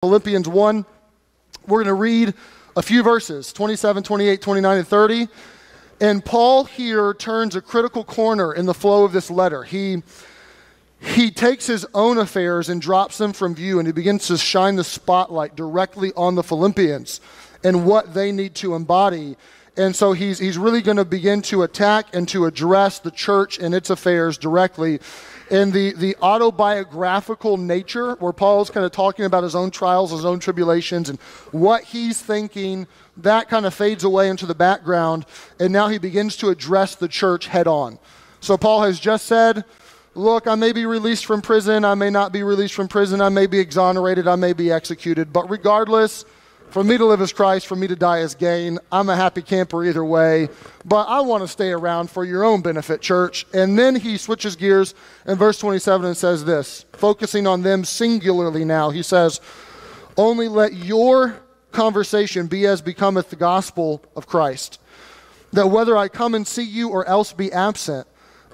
Philippians 1. We're going to read a few verses, 27, 28, 29, and 30. And Paul here turns a critical corner in the flow of this letter. He takes his own affairs and drops them from view, and he begins to shine the spotlight directly on the Philippians and what they need to embody. And so he's really going to begin to attack and to address the church and its affairs directly. And the autobiographical nature, where Paul's kind of talking about his own trials, his own tribulations, and what he's thinking, that kind of fades away into the background. And now he begins to address the church head on. So Paul has just said, look, I may be released from prison, I may not be released from prison, I may be exonerated, I may be executed, but regardless, for me to live as Christ, for me to die as gain. I'm a happy camper either way, but I want to stay around for your own benefit, church. And then he switches gears in verse 27 and says this, focusing on them singularly now. He says, only let your conversation be as becometh the gospel of Christ, that whether I come and see you or else be absent,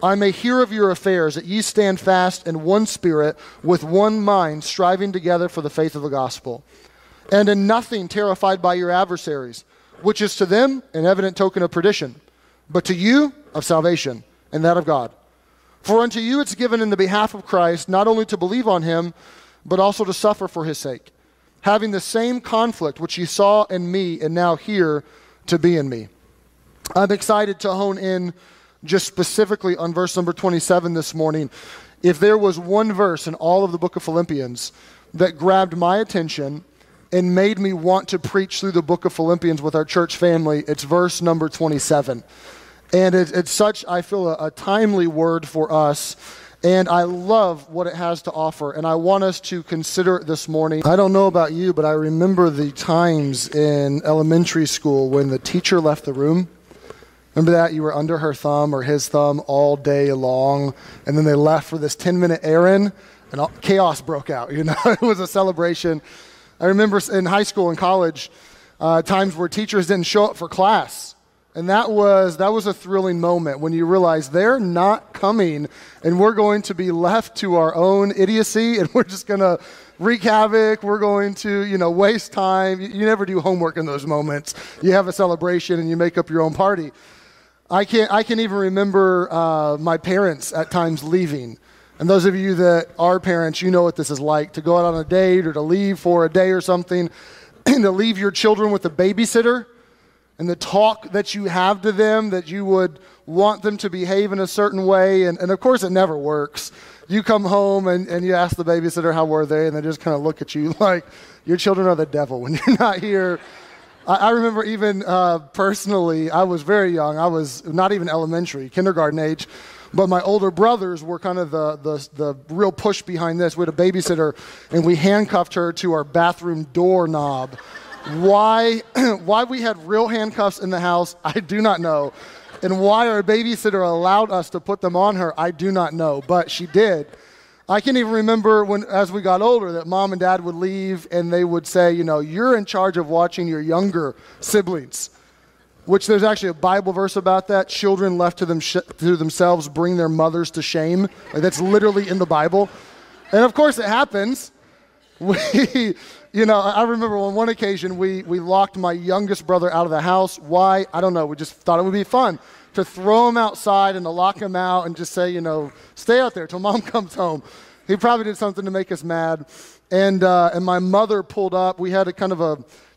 I may hear of your affairs, that ye stand fast in one spirit, with one mind, striving together for the faith of the gospel. And in nothing terrified by your adversaries, which is to them an evident token of perdition, but to you of salvation, and that of God. For unto you it's given in the behalf of Christ, not only to believe on him, but also to suffer for his sake, having the same conflict which ye saw in me, and now hear to be in me. I'm excited to hone in just specifically on verse number 27 this morning. If there was one verse in all of the book of Philippians that grabbed my attention and made me want to preach through the book of Philippians with our church family, it's verse number 27. And it's such, I feel, a timely word for us. And I love what it has to offer. And I want us to consider it this morning. I don't know about you, but I remember the times in elementary school when the teacher left the room. Remember that? You were under her thumb or his thumb all day long. And then they left for this 10-minute errand, and chaos broke out. You know, it was a celebration. I remember in high school and college, times where teachers didn't show up for class. And that was a thrilling moment when you realize they're not coming and we're going to be left to our own idiocy and we're just going to wreak havoc. We're going to, waste time. You never do homework in those moments. You have a celebration and you make up your own party. I can even remember my parents at times leaving. And those of you that are parents, you know what this is like, to go out on a date or to leave for a day or something, and to leave your children with a babysitter, and the talk that you have to them, that you would want them to behave in a certain way, and of course it never works. You come home and you ask the babysitter how were they, and they just kind of look at you like your children are the devil when you're not here. I remember even personally, I was very young. I was not even elementary, kindergarten age. But my older brothers were kind of the real push behind this. We had a babysitter, and we handcuffed her to our bathroom doorknob. Why we had real handcuffs in the house, I do not know. And why our babysitter allowed us to put them on her, I do not know. But she did. I can even remember as we got older, that mom and dad would leave, and they would say, you're in charge of watching your younger siblings. Which there's actually a Bible verse about that. Children left to themselves bring their mothers to shame. Like, that's literally in the Bible. And of course it happens. I remember on one occasion we locked my youngest brother out of the house. Why? I don't know. We just thought it would be fun to throw him outside and to lock him out and just say, stay out there till mom comes home. He probably did something to make us mad. And my mother pulled up. We had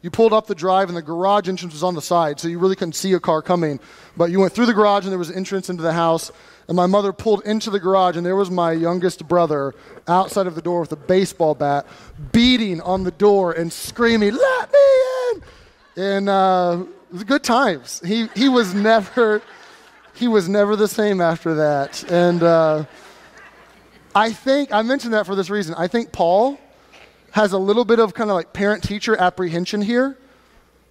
you pulled up the drive and the garage entrance was on the side, so you really couldn't see a car coming. But you went through the garage and there was an entrance into the house. And my mother pulled into the garage, and there was my youngest brother outside of the door with a baseball bat, beating on the door and screaming, "Let me in!" And it was good times. He was never the same after that. And I mentioned that for this reason. I think Paul has a little bit of kind of like parent-teacher apprehension here,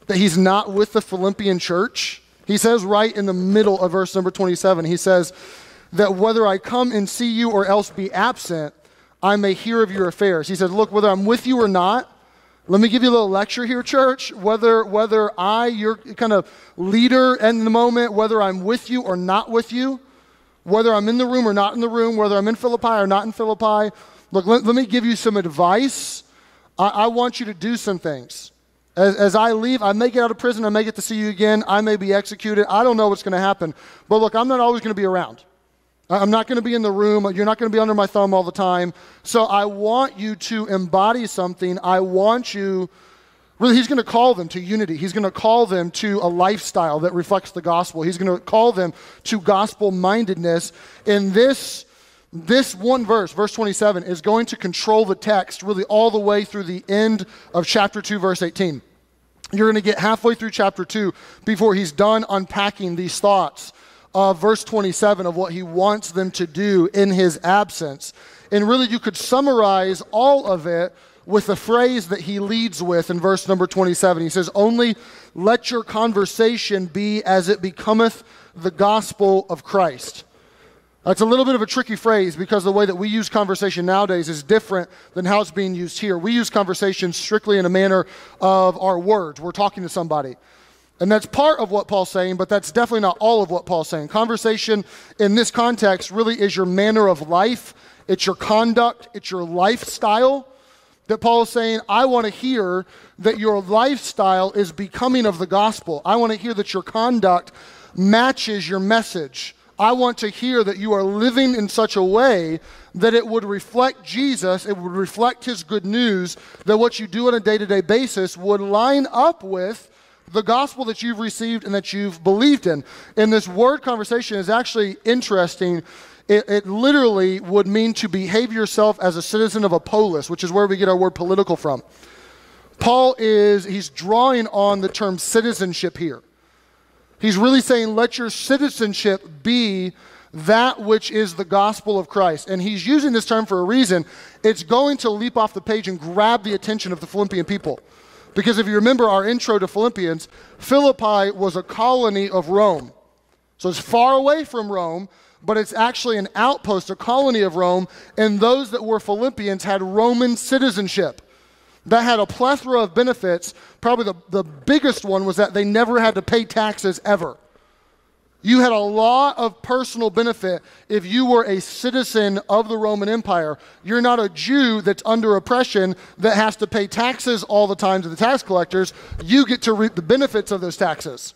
that he's not with the Philippian church. He says right in the middle of verse number 27, he says that whether I come and see you or else be absent, I may hear of your affairs. He said, look, whether I'm with you or not, let me give you a little lecture here, church. Whether your kind of leader in the moment, whether I'm with you or not with you, whether I'm in the room or not in the room, whether I'm in Philippi or not in Philippi, look, let me give you some advice I want you to do some things. As I leave, I may get out of prison, I may get to see you again, I may be executed, I don't know what's going to happen. But look, I'm not always going to be around. I'm not going to be in the room, you're not going to be under my thumb all the time. So I want you to embody something. I want you, really, he's going to call them to unity. He's going to call them to a lifestyle that reflects the gospel. He's going to call them to gospel-mindedness. And this one verse, verse 27, is going to control the text really all the way through the end of chapter 2, verse 18. You're going to get halfway through chapter 2 before he's done unpacking these thoughts of verse 27 of what he wants them to do in his absence. And really, you could summarize all of it with the phrase that he leads with in verse number 27. He says, "Only let your conversation be as it becometh the gospel of Christ." It's a little bit of a tricky phrase because the way that we use conversation nowadays is different than how it's being used here. We use conversation strictly in a manner of our words. We're talking to somebody. And that's part of what Paul's saying, but that's definitely not all of what Paul's saying. Conversation in this context really is your manner of life. It's your conduct. It's your lifestyle. That Paul is saying, I want to hear that your lifestyle is becoming of the gospel. I want to hear that your conduct matches your message. I want to hear that you are living in such a way that it would reflect Jesus, it would reflect his good news, that what you do on a day-to-day basis would line up with the gospel that you've received and that you've believed in. And this word conversation is actually interesting. It literally would mean to behave yourself as a citizen of a polis, which is where we get our word political from. Paul he's drawing on the term citizenship here. He's really saying, let your citizenship be that which is the gospel of Christ. And he's using this term for a reason. It's going to leap off the page and grab the attention of the Philippian people. Because if you remember our intro to Philippians, Philippi was a colony of Rome. So it's far away from Rome, but it's actually an outpost, a colony of Rome, and those that were Philippians had Roman citizenship. That had a plethora of benefits. Probably the biggest one was that they never had to pay taxes ever. You had a lot of personal benefit if you were a citizen of the Roman Empire. You're not a Jew that's under oppression that has to pay taxes all the time to the tax collectors. You get to reap the benefits of those taxes.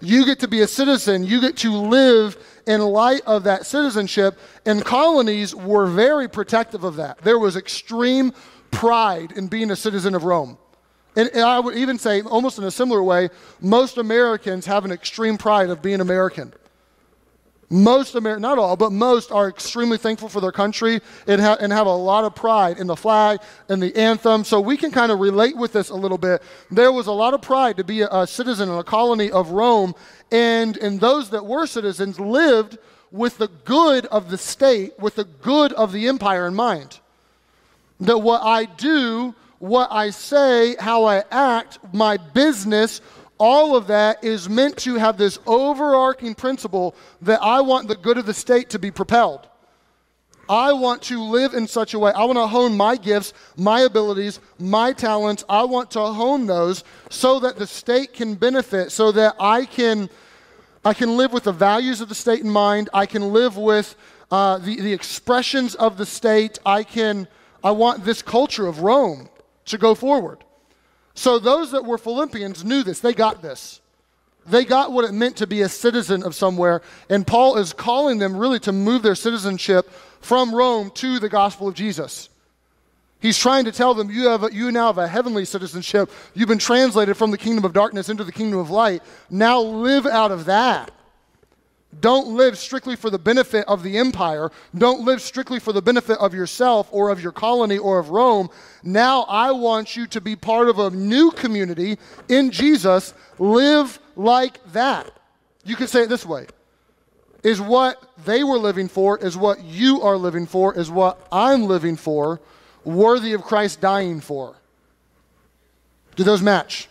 You get to be a citizen. You get to live in light of that citizenship. And colonies were very protective of that. There was extreme pride in being a citizen of Rome. And I would even say, almost in a similar way, most Americans have an extreme pride of being American. Not all, but most are extremely thankful for their country and have a lot of pride in the flag and the anthem. So we can kind of relate with this a little bit. There was a lot of pride to be a citizen in a colony of Rome, and those that were citizens lived with the good of the state, with the good of the empire in mind. That what I do, what I say, how I act, my business, all of that is meant to have this overarching principle that I want the good of the state to be propelled. I want to live in such a way. I want to hone my gifts, my abilities, my talents. I want to hone those so that the state can benefit, so that I can live with the values of the state in mind. I can live with the expressions of the state. I want this culture of Rome to go forward. So those that were Philippians knew this. They got this. They got what it meant to be a citizen of somewhere. And Paul is calling them really to move their citizenship from Rome to the gospel of Jesus. He's trying to tell them, you now have a heavenly citizenship. You've been translated from the kingdom of darkness into the kingdom of light. Now live out of that. Don't live strictly for the benefit of the empire. Don't live strictly for the benefit of yourself or of your colony or of Rome. Now I want you to be part of a new community in Jesus. Live like that. You could say it this way. Is what they were living for, is what you are living for, is what I'm living for, worthy of Christ dying for? Do those match?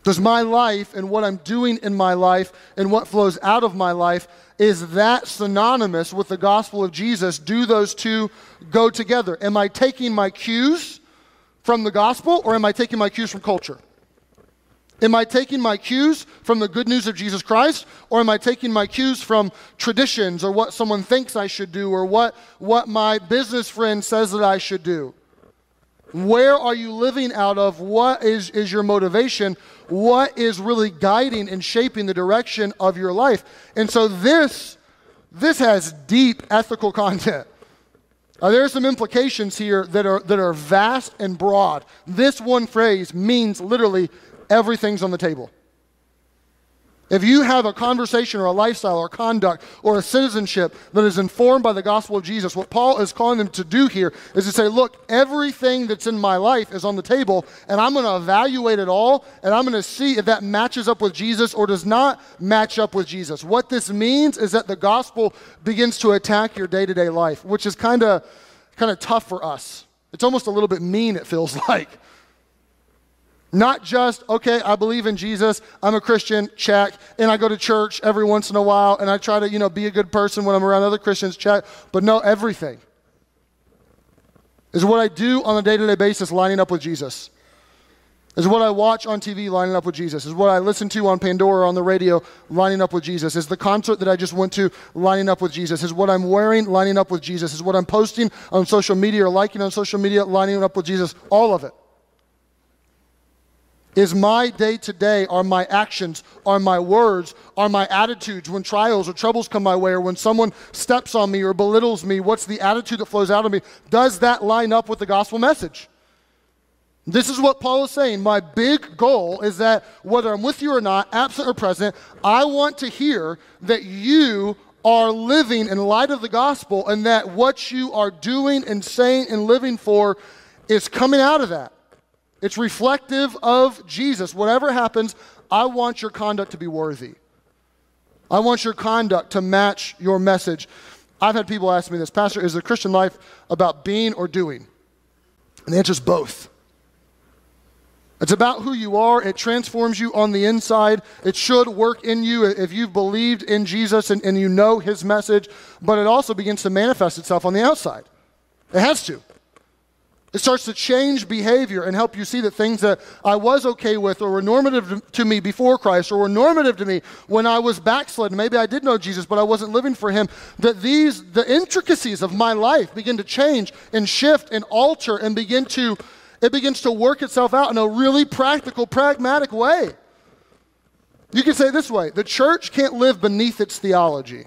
Does my life and what I'm doing in my life and what flows out of my life, is that synonymous with the gospel of Jesus? Do those two go together? Am I taking my cues from the gospel, or am I taking my cues from culture? Am I taking my cues from the good news of Jesus Christ, or am I taking my cues from traditions or what someone thinks I should do or what my business friend says that I should do? Where are you living out of? What is your motivation? What is really guiding and shaping the direction of your life? And so this has deep ethical content. There are some implications here that are vast and broad. This one phrase means literally everything's on the table. If you have a conversation or a lifestyle or conduct or a citizenship that is informed by the gospel of Jesus, what Paul is calling them to do here is to say, look, everything that's in my life is on the table, and I'm going to evaluate it all, and I'm going to see if that matches up with Jesus or does not match up with Jesus. What this means is that the gospel begins to attack your day-to-day life, which is kind of tough for us. It's almost a little bit mean, it feels like. Not just, okay, I believe in Jesus, I'm a Christian, check, and I go to church every once in a while, and I try to, be a good person when I'm around other Christians, check, but no, everything. Is what I do on a day-to-day basis lining up with Jesus? Is what I watch on TV lining up with Jesus? Is what I listen to on Pandora or on the radio lining up with Jesus? Is the concert that I just went to lining up with Jesus? Is what I'm wearing lining up with Jesus? Is what I'm posting on social media or liking on social media lining up with Jesus? All of it. Is my day-to-day, are my actions, are my words, are my attitudes when trials or troubles come my way or when someone steps on me or belittles me, what's the attitude that flows out of me? Does that line up with the gospel message? This is what Paul is saying. My big goal is that whether I'm with you or not, absent or present, I want to hear that you are living in light of the gospel and that what you are doing and saying and living for is coming out of that. It's reflective of Jesus. Whatever happens, I want your conduct to be worthy. I want your conduct to match your message. I've had people ask me this, Pastor, is the Christian life about being or doing? And the answer is both. It's about who you are. It transforms you on the inside. It should work in you if you've believed in Jesus and you know his message, but it also begins to manifest itself on the outside. It has to. It starts to change behavior and help you see that things that I was okay with or were normative to me before Christ or were normative to me when I was backslidden. Maybe I did know Jesus, but I wasn't living for him. That the intricacies of my life begin to change and shift and alter and it begins to work itself out in a really practical, pragmatic way. You can say it this way, the church can't live beneath its theology.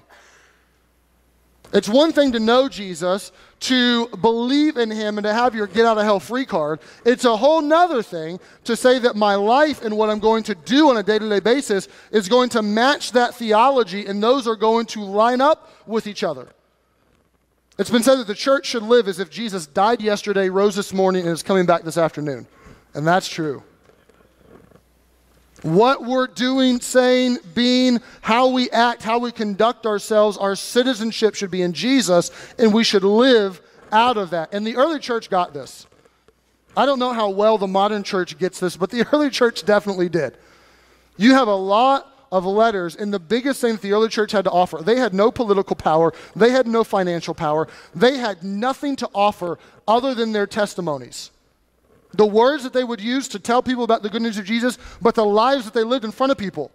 It's one thing to know Jesus, to believe in him, and to have your get-out-of-hell-free card. It's a whole nother thing to say that my life and what I'm going to do on a day-to-day basis is going to match that theology, and those are going to line up with each other. It's been said that the church should live as if Jesus died yesterday, rose this morning, and is coming back this afternoon. And that's true. What we're doing, saying, being, how we act, how we conduct ourselves, our citizenship should be in Jesus, and we should live out of that. And the early church got this. I don't know how well the modern church gets this, but the early church definitely did. You have a lot of letters, and the biggest thing that the early church had to offer, they had no political power, they had no financial power, they had nothing to offer other than their testimonies. The words that they would use to tell people about the good news of Jesus, but the lives that they lived in front of people.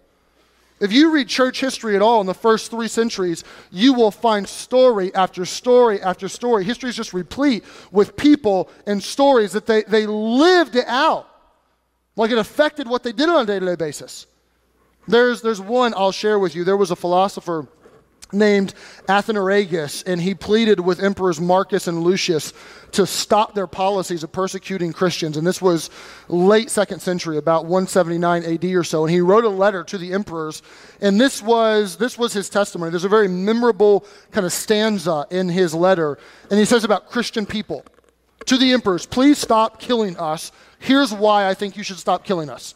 If you read church history at all in the first 3 centuries, you will find story after story after story. History is just replete with people and stories that they lived it out. Like it affected what they did on a day-to-day basis. There's one I'll share with you. There was a philosopher named Athenaragus, and he pleaded with emperors Marcus and Lucius to stop their policies of persecuting Christians. And this was late 2nd century, about 179 AD or so. And he wrote a letter to the emperors, and this was his testimony. There's a very memorable kind of stanza in his letter, and he says about Christian people to the emperors, please stop killing us. Here's why I think you should stop killing us.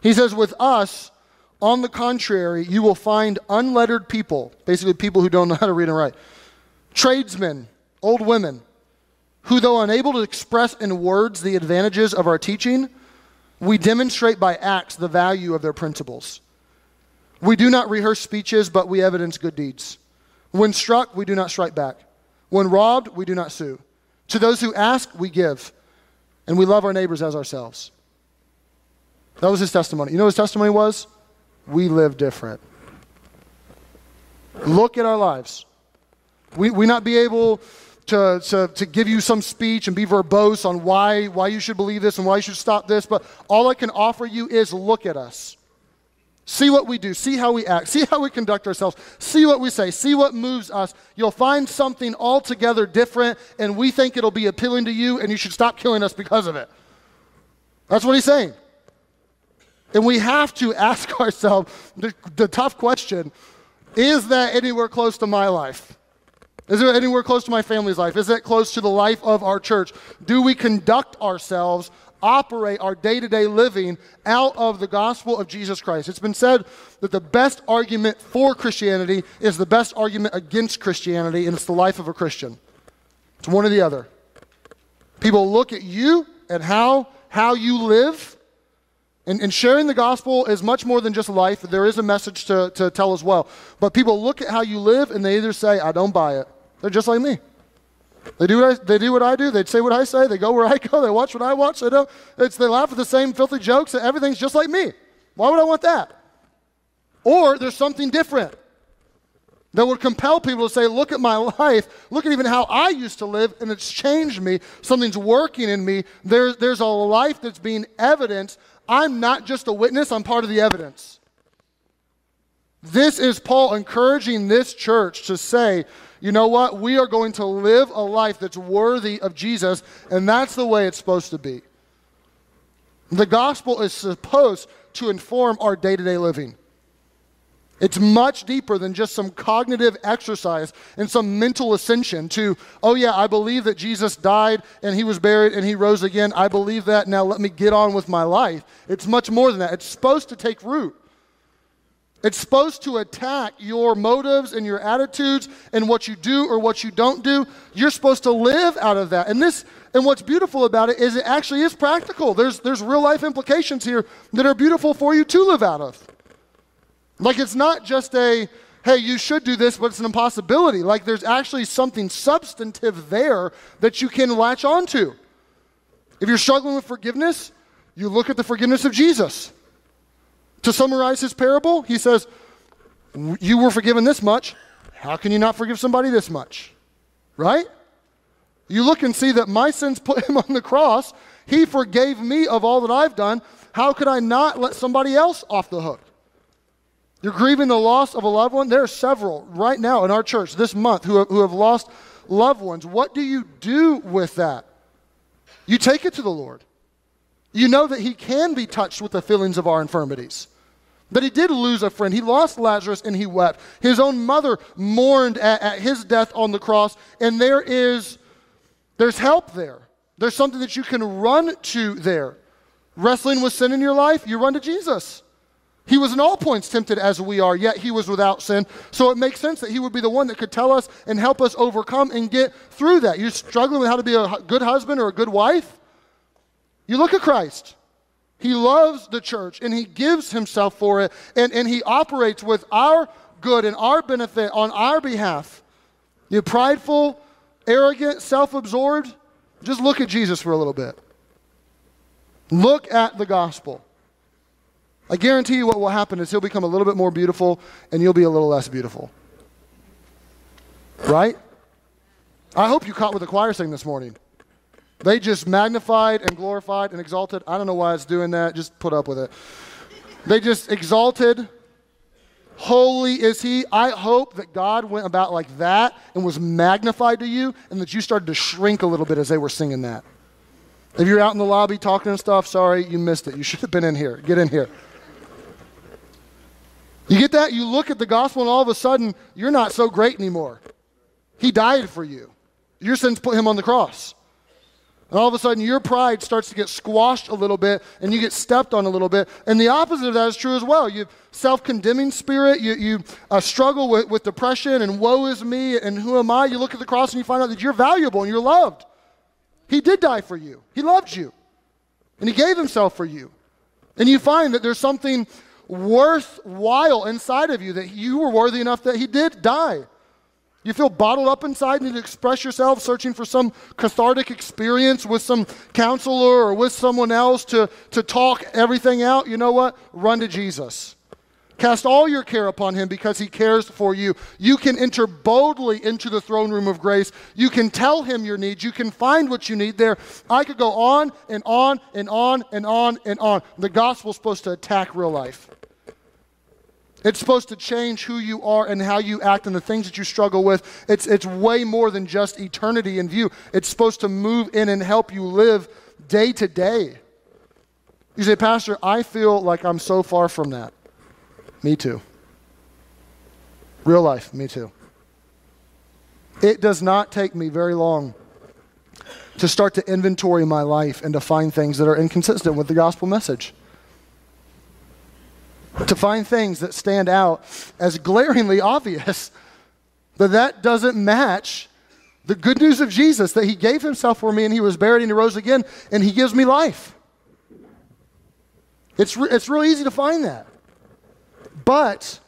He says, with us, on the contrary, you will find unlettered people, basically people who don't know how to read and write, tradesmen, old women, who though unable to express in words the advantages of our teaching, we demonstrate by acts the value of their principles. We do not rehearse speeches, but we evidence good deeds. When struck, we do not strike back. When robbed, we do not sue. To those who ask, we give. And we love our neighbors as ourselves. That was his testimony. You know what his testimony was? We live different. Look at our lives. We not be able to give you some speech and be verbose on why you should believe this and why you should stop this, but all I can offer you is look at us. See what we do. See how we act. See how we conduct ourselves. See what we say. See what moves us. You'll find something altogether different, and we think it'll be appealing to you, and you should stop killing us because of it. That's what he's saying. And we have to ask ourselves the tough question, is that anywhere close to my life? Is it anywhere close to my family's life? Is it close to the life of our church? Do we conduct ourselves, operate our day-to-day living out of the gospel of Jesus Christ? It's been said that the best argument for Christianity is the best argument against Christianity, and it's the life of a Christian. It's one or the other. People look at you and how you live, and sharing the gospel is much more than just life. There is a message to tell as well. But people look at how you live, and they either say, I don't buy it. They're just like me. They do what I do. They say what I say. They go where I go. They watch what I watch. They laugh at the same filthy jokes. Everything's just like me. Why would I want that? Or there's something different that would compel people to say, look at my life. Look at even how I used to live, and it's changed me. Something's working in me. There's a life that's being evidenced. I'm not just a witness. I'm part of the evidence. This is Paul encouraging this church to say, you know what? We are going to live a life that's worthy of Jesus, and that's the way it's supposed to be. The gospel is supposed to inform our day-to-day living. It's much deeper than just some cognitive exercise and some mental ascension to, oh yeah, I believe that Jesus died and he was buried and he rose again. I believe that. Now let me get on with my life. It's much more than that. It's supposed to take root. It's supposed to attack your motives and your attitudes and what you do or what you don't do. You're supposed to live out of that. And what's beautiful about it is it actually is practical. There's real life implications here that are beautiful for you to live out of. Like it's not just hey, you should do this, but it's an impossibility. Like there's actually something substantive there that you can latch onto. If you're struggling with forgiveness, you look at the forgiveness of Jesus. To summarize his parable, he says, you were forgiven this much. How can you not forgive somebody this much? Right? You look and see that my sins put him on the cross. He forgave me of all that I've done. How could I not let somebody else off the hook? You're grieving the loss of a loved one. There are several right now in our church this month who have lost loved ones. What do you do with that? You take it to the Lord. You know that he can be touched with the feelings of our infirmities. That he did lose a friend. He lost Lazarus and he wept. His own mother mourned at his death on the cross. And there's help there. There's something that you can run to there. Wrestling with sin in your life, you run to Jesus. He was in all points tempted as we are, yet he was without sin. So it makes sense that he would be the one that could tell us and help us overcome and get through that. You're struggling with how to be a good husband or a good wife? You look at Christ. He loves the church, and he gives himself for it, and he operates with our good and our benefit on our behalf. You're prideful, arrogant, self-absorbed. Just look at Jesus for a little bit. Look at the gospel. I guarantee you what will happen is he'll become a little bit more beautiful, and you'll be a little less beautiful. Right? I hope you caught what the choir sang this morning. They just magnified and glorified and exalted. I don't know why it's doing that. Just put up with it. They just exalted. Holy is he. I hope that God went about like that and was magnified to you and that you started to shrink a little bit as they were singing that. If you're out in the lobby talking and stuff, sorry, you missed it. You should have been in here. Get in here. You get that? You look at the gospel and all of a sudden, you're not so great anymore. He died for you. Your sins put him on the cross. And all of a sudden, your pride starts to get squashed a little bit, and you get stepped on a little bit. And the opposite of that is true as well. You have self-condemning spirit. You struggle with depression and woe is me and who am I? You look at the cross and you find out that you're valuable and you're loved. He did die for you. He loved you. And he gave himself for you. And you find that there's something worthwhile inside of you, that you were worthy enough that he did die. You feel bottled up inside and you express yourself, searching for some cathartic experience with some counselor or with someone else to talk everything out. You know what? Run to Jesus. Cast all your care upon him because he cares for you. You can enter boldly into the throne room of grace. You can tell him your needs. You can find what you need there. I could go on and on and on and on and on. The gospel is supposed to attack real life. It's supposed to change who you are and how you act and the things that you struggle with. It's way more than just eternity in view. It's supposed to move in and help you live day to day. You say, Pastor, I feel like I'm so far from that. Me too. Real life, me too. It does not take me very long to start to inventory my life and to find things that are inconsistent with the gospel message. To find things that stand out as glaringly obvious that doesn't match the good news of Jesus, that he gave himself for me and he was buried and he rose again and he gives me life. It's real easy to find that. But,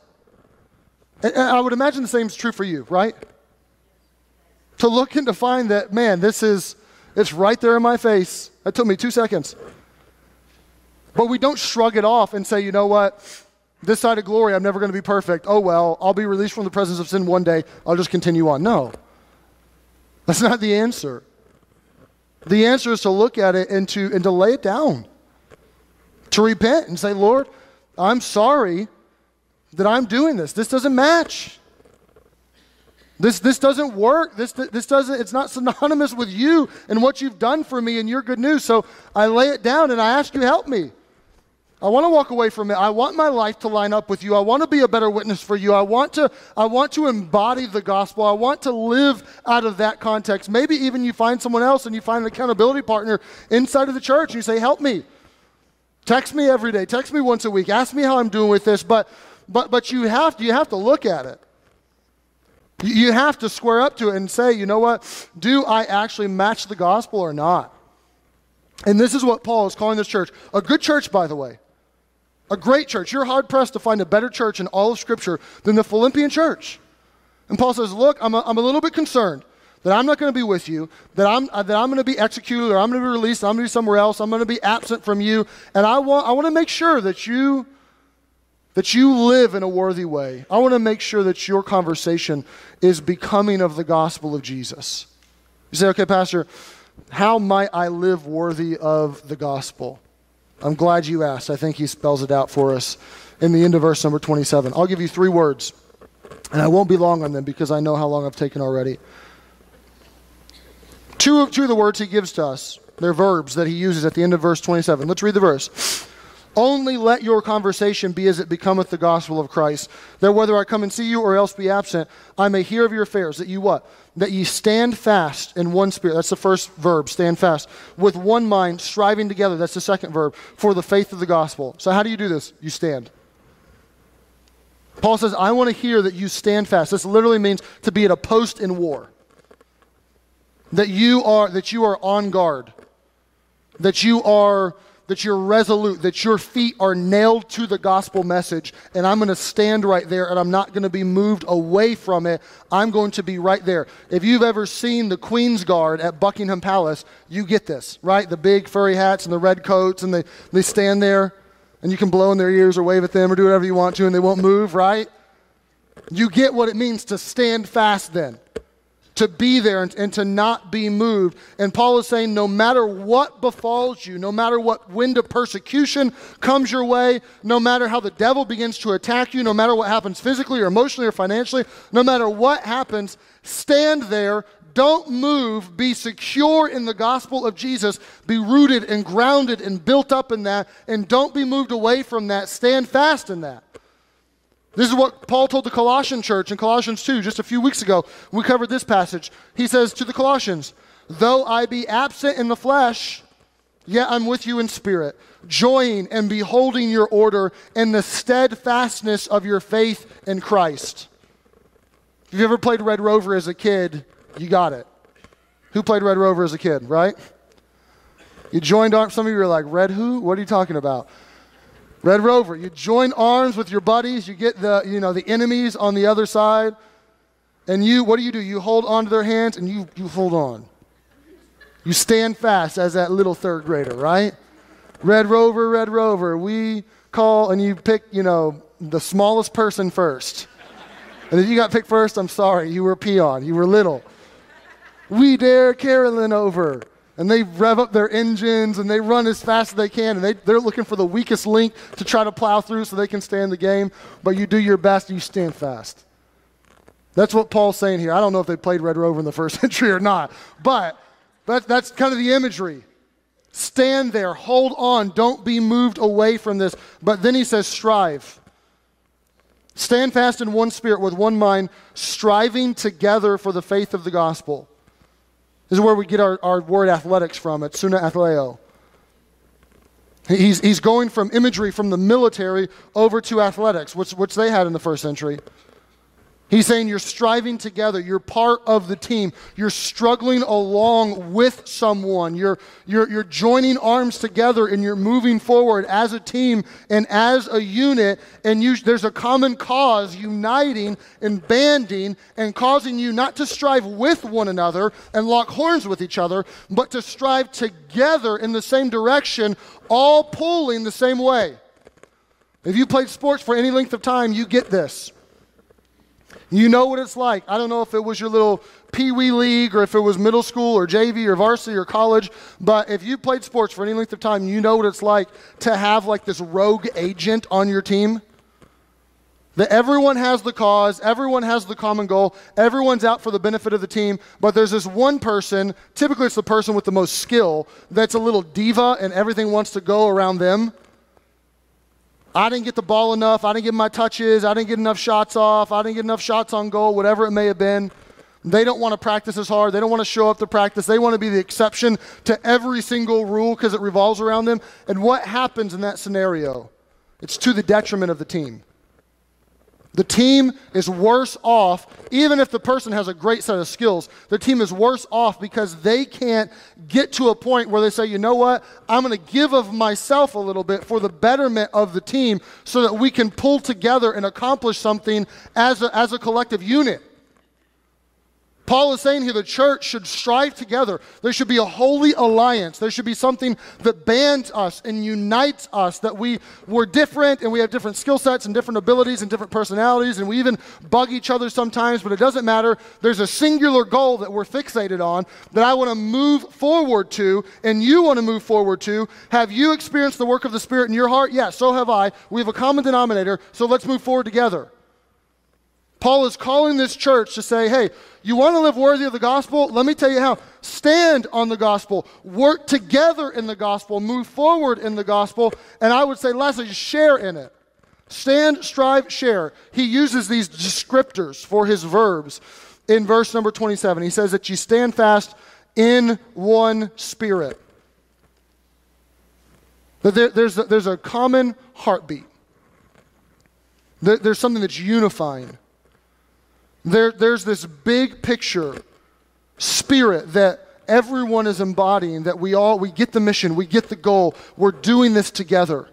and I would imagine the same is true for you, right? To look and to find that, man, it's right there in my face. That took me 2 seconds. But we don't shrug it off and say, you know what? This side of glory, I'm never going to be perfect. Oh, well, I'll be released from the presence of sin one day. I'll just continue on. No. That's not the answer. The answer is to look at it and to lay it down. To repent and say, Lord, I'm sorry that I'm doing this. This doesn't match. This doesn't work. It's not synonymous with you and what you've done for me and your good news. So I lay it down and I ask you, help me. I want to walk away from it. I want my life to line up with you. I want to be a better witness for you. I want to embody the gospel. I want to live out of that context. Maybe even you find someone else and you find an accountability partner inside of the church and you say, help me. Text me every day. Text me once a week. Ask me how I'm doing with this. But you have to look at it. You have to square up to it and say, you know what? Do I actually match the gospel or not? And this is what Paul is calling this church. A good church, by the way. A great church. You're hard-pressed to find a better church in all of Scripture than the Philippian church. And Paul says, look, I'm a little bit concerned that I'm not going to be with you, that I'm going to be executed, or I'm going to be released, I'm going to be somewhere else, I'm going to be absent from you, and I want to make sure that you live in a worthy way. I want to make sure that your conversation is becoming of the gospel of Jesus. You say, okay, Pastor, how might I live worthy of the gospel? I'm glad you asked. I think he spells it out for us in the end of verse number 27. I'll give you 3 words, and I won't be long on them because I know how long I've taken already. Two of the words he gives to us, they're verbs that he uses at the end of verse 27. Let's read the verse. Only let your conversation be as it becometh the gospel of Christ, that whether I come and see you or else be absent, I may hear of your affairs, that you what? That ye stand fast in one spirit. That's the first verb, stand fast. With one mind, striving together. That's the second verb, for the faith of the gospel. So how do you do this? You stand. Paul says, I want to hear that you stand fast. This literally means to be at a post in war. That you are on guard. That you're resolute, that your feet are nailed to the gospel message, and I'm going to stand right there, and I'm not going to be moved away from it. I'm going to be right there. If you've ever seen the Queen's Guard at Buckingham Palace, you get this, right? The big furry hats and the red coats, and they stand there, and you can blow in their ears or wave at them or do whatever you want to, and they won't move, right? You get what it means to stand fast then. To be there and to not be moved. And Paul is saying no matter what befalls you, no matter what wind of persecution comes your way, no matter how the devil begins to attack you, no matter what happens physically or emotionally or financially, no matter what happens, stand there, don't move, be secure in the gospel of Jesus, be rooted and grounded and built up in that, and don't be moved away from that, stand fast in that. This is what Paul told the Colossian church in Colossians 2 just a few weeks ago. We covered this passage. He says to the Colossians, though I be absent in the flesh, yet I'm with you in spirit, joying and beholding your order and the steadfastness of your faith in Christ. If you ever played Red Rover as a kid, you got it. Who played Red Rover as a kid, right? You joined arms. Some of you are like, Red who? What are you talking about? Red Rover, you join arms with your buddies, you get the enemies on the other side, and what do? You hold on to their hands and you hold on. You stand fast as that little third grader, right? Red Rover, we call, and you pick, the smallest person first. And if you got picked first, I'm sorry, you were a peon, you were little. We dare Carolyn over. And they rev up their engines and they run as fast as they can, and they're looking for the weakest link to try to plow through so they can stay in the game. But you do your best, you stand fast. That's what Paul's saying here. I don't know if they played Red Rover in the first century or not, but that's kind of the imagery. Stand there, hold on, don't be moved away from this. But then he says, strive. Stand fast in one spirit with one mind, striving together for the faith of the gospel. This is where we get our word athletics from. It's suna athleo. He's going from imagery from the military over to athletics, which they had in the first century. He's saying you're striving together. You're part of the team. You're struggling along with someone. You're joining arms together and you're moving forward as a team and as a unit. And there's a common cause uniting and banding and causing you not to strive with one another and lock horns with each other, but to strive together in the same direction, all pulling the same way. If you played sports for any length of time, you get this. You know what it's like. I don't know if it was your little pee-wee league or if it was middle school or JV or varsity or college, but if you played sports for any length of time, you know what it's like to have like this rogue agent on your team. That everyone has the cause, everyone has the common goal, everyone's out for the benefit of the team, but there's this one person, typically it's the person with the most skill, that's a little diva and everything wants to go around them. I didn't get the ball enough. I didn't get my touches. I didn't get enough shots off. I didn't get enough shots on goal, whatever it may have been. They don't want to practice as hard. They don't want to show up to practice. They want to be the exception to every single rule because it revolves around them. And what happens in that scenario? It's to the detriment of the team. The team is worse off, even if the person has a great set of skills, the team is worse off because they can't get to a point where they say, you know what, I'm going to give of myself a little bit for the betterment of the team so that we can pull together and accomplish something as a collective unit. Paul is saying here the church should strive together. There should be a holy alliance. There should be something that bands us and unites us, that we're different and we have different skill sets and different abilities and different personalities, and we even bug each other sometimes, but it doesn't matter. There's a singular goal that we're fixated on that I want to move forward to, and you want to move forward to. Have you experienced the work of the Spirit in your heart? Yes, so have I. We have a common denominator, so let's move forward together. Paul is calling this church to say, hey, you want to live worthy of the gospel? Let me tell you how. Stand on the gospel. Work together in the gospel. Move forward in the gospel. And I would say, lastly, share in it. Stand, strive, share. He uses these descriptors for his verbs in verse number 27. He says that you stand fast in one spirit. That there's a common heartbeat. There's something that's unifying. There's this big picture, spirit that everyone is embodying, that we get the mission, we get the goal, we're doing this together.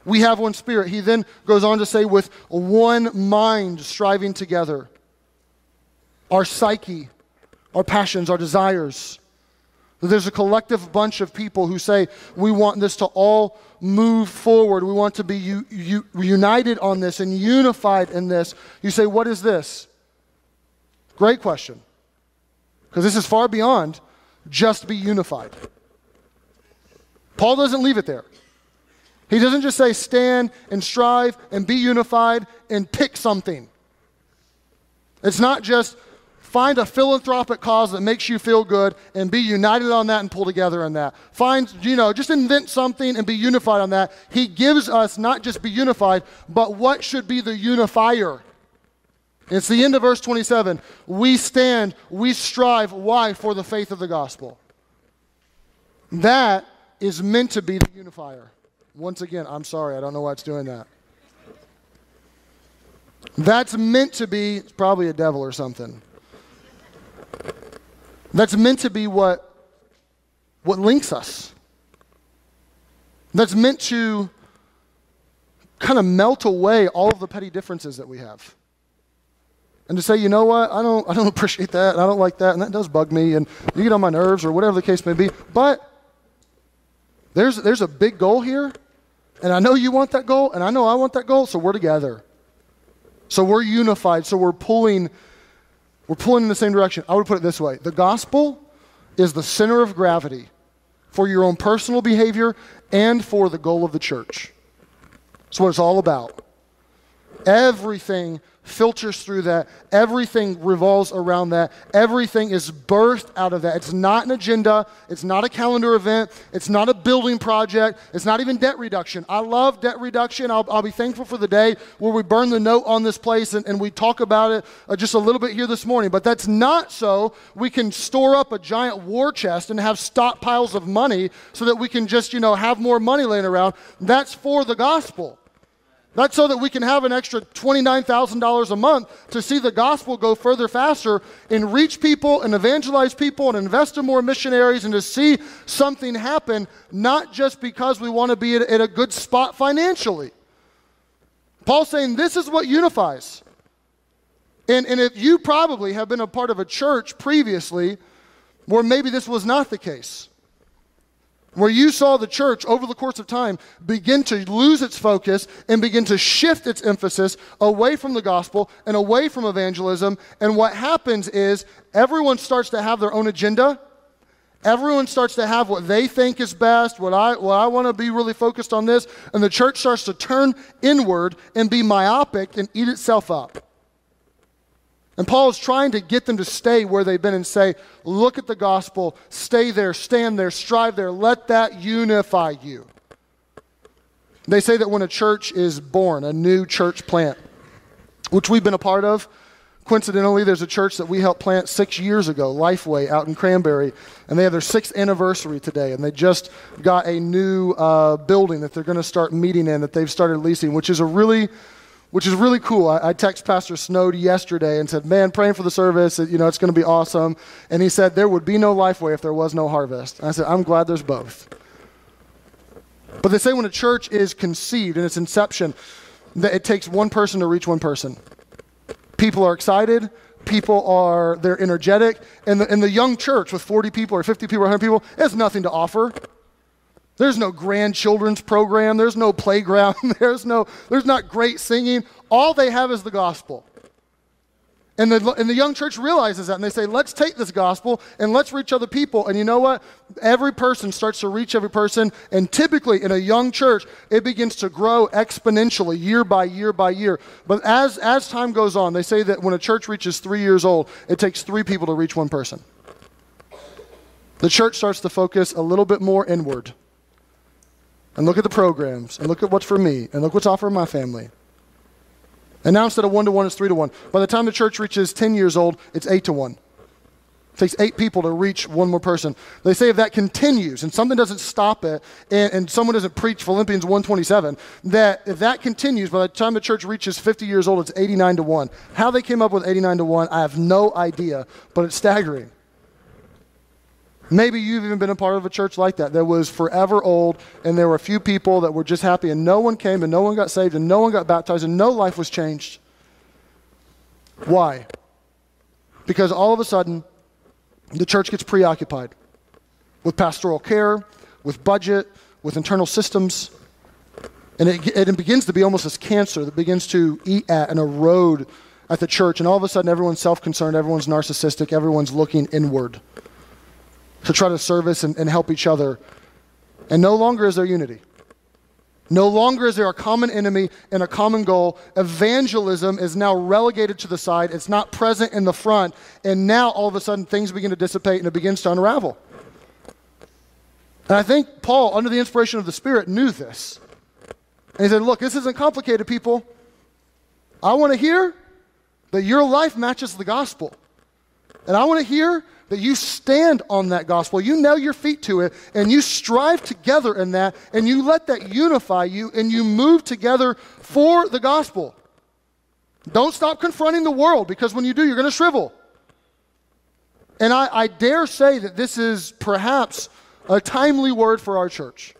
We have one spirit. He then goes on to say, with one mind striving together. Our psyche, our passions, our desires. There's a collective bunch of people who say, we want this to all move forward. We want to be united on this and unified in this. You say, what is this? Great question. Because this is far beyond just be unified. Paul doesn't leave it there. He doesn't just say stand and strive and be unified and pick something. It's not just find a philanthropic cause that makes you feel good and be united on that and pull together on that. Just invent something and be unified on that. He gives us not just be unified, but what should be the unifier. It's the end of verse 27. We stand, we strive. Why? For the faith of the gospel. That is meant to be the unifier. Once again, I'm sorry, I don't know why it's doing that. That's meant to be, it's probably a devil or something. That's meant to be what links us. That's meant to kind of melt away all of the petty differences that we have. And to say, you know what, I don't appreciate that, and I don't like that, and that does bug me, and you get on my nerves, or whatever the case may be. But there's a big goal here, And I know you want that goal, and I know I want that goal, so we're together. So we're unified, so we're pulling in the same direction. I would put it this way. The gospel is the center of gravity for your own personal behavior and for the goal of the church. That's what it's all about. Everything filters through that. Everything revolves around that. Everything is birthed out of that. It's not an agenda. It's not a calendar event. It's not a building project. It's not even debt reduction. I love debt reduction. I'll be thankful for the day where we burn the note on this place and we talk about it just a little bit here this morning. But that's not so we can store up a giant war chest and have stockpiles of money so that we can just, have more money laying around. That's for the gospel. That's so that we can have an extra $29,000 a month to see the gospel go further faster and reach people and evangelize people and invest in more missionaries and to see something happen, not just because we want to be at a good spot financially. Paul's saying this is what unifies. And if you probably have been a part of a church previously where maybe this was not the case, where you saw the church over the course of time begin to lose its focus and begin to shift its emphasis away from the gospel and away from evangelism. And what happens is everyone starts to have their own agenda. Everyone starts to have what they think is best, what I want to be really focused on this. And the church starts to turn inward and be myopic and eat itself up. And Paul is trying to get them to stay where they've been and say, look at the gospel, stay there, stand there, strive there, let that unify you. They say that when a church is born, a new church plant, which we've been a part of, coincidentally, there's a church that we helped plant 6 years ago, Lifeway, out in Cranberry, and they have their 6th anniversary today, and they just got a new building that they're going to start meeting in, that they've started leasing, which is really cool. I texted Pastor Snowd yesterday and said, man, praying for the service, it's going to be awesome. And he said, there would be no Lifeway if there was no Harvest. And I said, I'm glad there's both. But they say when a church is conceived in its inception, that it takes one person to reach one person. People are excited. They're energetic. And the young church with 40 people or 50 people or 100 people has nothing to offer. There's no grandchildren's program. There's no playground. There's not great singing. All they have is the gospel. And the young church realizes that, and they say, let's take this gospel and let's reach other people. And you know what? Every person starts to reach every person, and typically in a young church, it begins to grow exponentially year by year by year. But as time goes on, they say that when a church reaches 3 years old, it takes 3 people to reach one person. The church starts to focus a little bit more inward. And look at the programs, and look at what's for me, and look what's offered my family. And now instead of 1-to-1, it's 3-to-1. By the time the church reaches 10 years old, it's 8-to-1. It takes 8 people to reach one more person. They say if that continues, and something doesn't stop it, and someone doesn't preach Philippians 1:27, that if that continues, by the time the church reaches 50 years old, it's 89-to-1. How they came up with 89-to-1, I have no idea, but it's staggering. Maybe you've even been a part of a church like that was forever old, and there were a few people that were just happy, and no one came, and no one got saved, and no one got baptized, and no life was changed. Why? Because all of a sudden, the church gets preoccupied with pastoral care, with budget, with internal systems, and it begins to be almost this cancer that begins to eat at and erode at the church, and all of a sudden, everyone's self-concerned, everyone's narcissistic, everyone's looking inward to try to service and help each other. And no longer is there unity. No longer is there a common enemy and a common goal. Evangelism is now relegated to the side. It's not present in the front. And now all of a sudden things begin to dissipate and it begins to unravel. And I think Paul, under the inspiration of the Spirit, knew this. And he said, look, this isn't complicated, people. I want to hear that your life matches the gospel. And I want to hear that you stand on that gospel, you nail your feet to it, and you strive together in that, and you let that unify you, and you move together for the gospel. Don't stop confronting the world, because when you do, you're going to shrivel. And I dare say that this is perhaps a timely word for our church.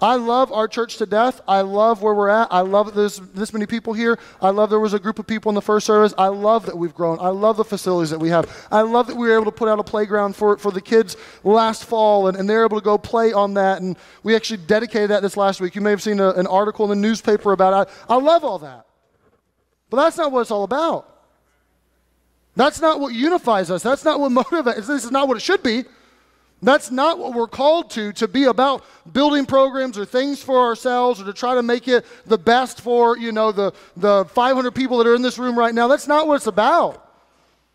I love our church to death. I love where we're at. I love that there's this many people here. I love there was a group of people in the first service. I love that we've grown. I love the facilities that we have. I love that we were able to put out a playground for the kids last fall, and they're able to go play on that. And we actually dedicated that this last week. You may have seen an article in the newspaper about it. I love all that. But that's not what it's all about. That's not what unifies us. That's not what motivates us. This is not what it should be. That's not what we're called to be about building programs or things for ourselves or to try to make it the best for, the 500 people that are in this room right now. That's not what it's about.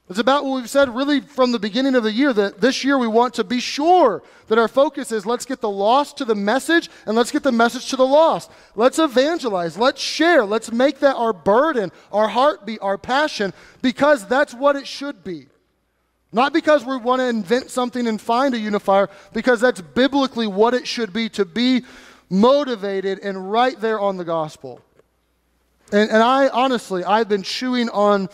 It's about what we've said really from the beginning of the year, that this year we want to be sure that our focus is let's get the lost to the message and let's get the message to the lost. Let's evangelize. Let's share. Let's make that our burden, our heartbeat, our passion, because that's what it should be. Not because we want to invent something and find a unifier, because that's biblically what it should be, to be motivated and right there on the gospel. And I honestly, I've been chewing on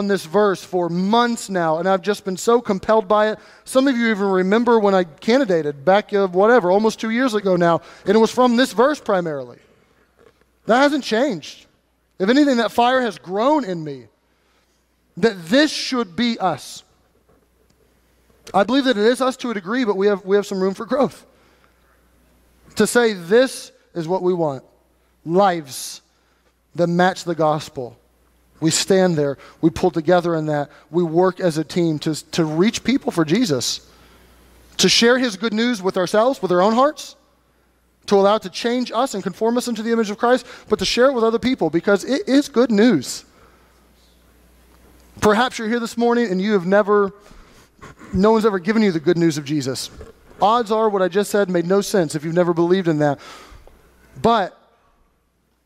this verse for months now, and I've just been so compelled by it. Some of you even remember when I candidated back almost 2 years ago now, and it was from this verse primarily. That hasn't changed. If anything, that fire has grown in me, that this should be us. I believe that it is us to a degree, but we have some room for growth. To say this is what we want. Lives that match the gospel. We stand there. We pull together in that. We work as a team to reach people for Jesus. To share his good news with ourselves, with our own hearts. To allow it to change us and conform us into the image of Christ. But to share it with other people because it is good news. Perhaps you're here this morning and no one's ever given you the good news of Jesus. Odds are what I just said made no sense if you've never believed in that. But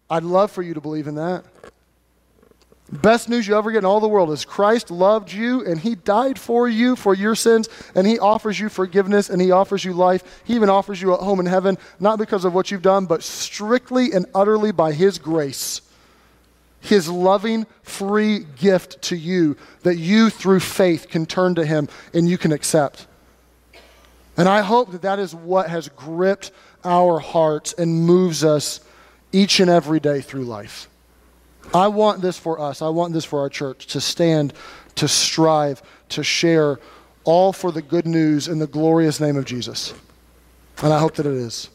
I'd love for you to believe in that. Best news you ever get in all the world is Christ loved you and he died for you for your sins, and he offers you forgiveness and he offers you life. He even offers you a home in heaven, not because of what you've done, but strictly and utterly by his grace. His loving, free gift to you that you, through faith, can turn to him and you can accept. And I hope that is what has gripped our hearts and moves us each and every day through life. I want this for us. I want this for our church, to stand, to strive, to share, all for the good news in the glorious name of Jesus. And I hope that it is.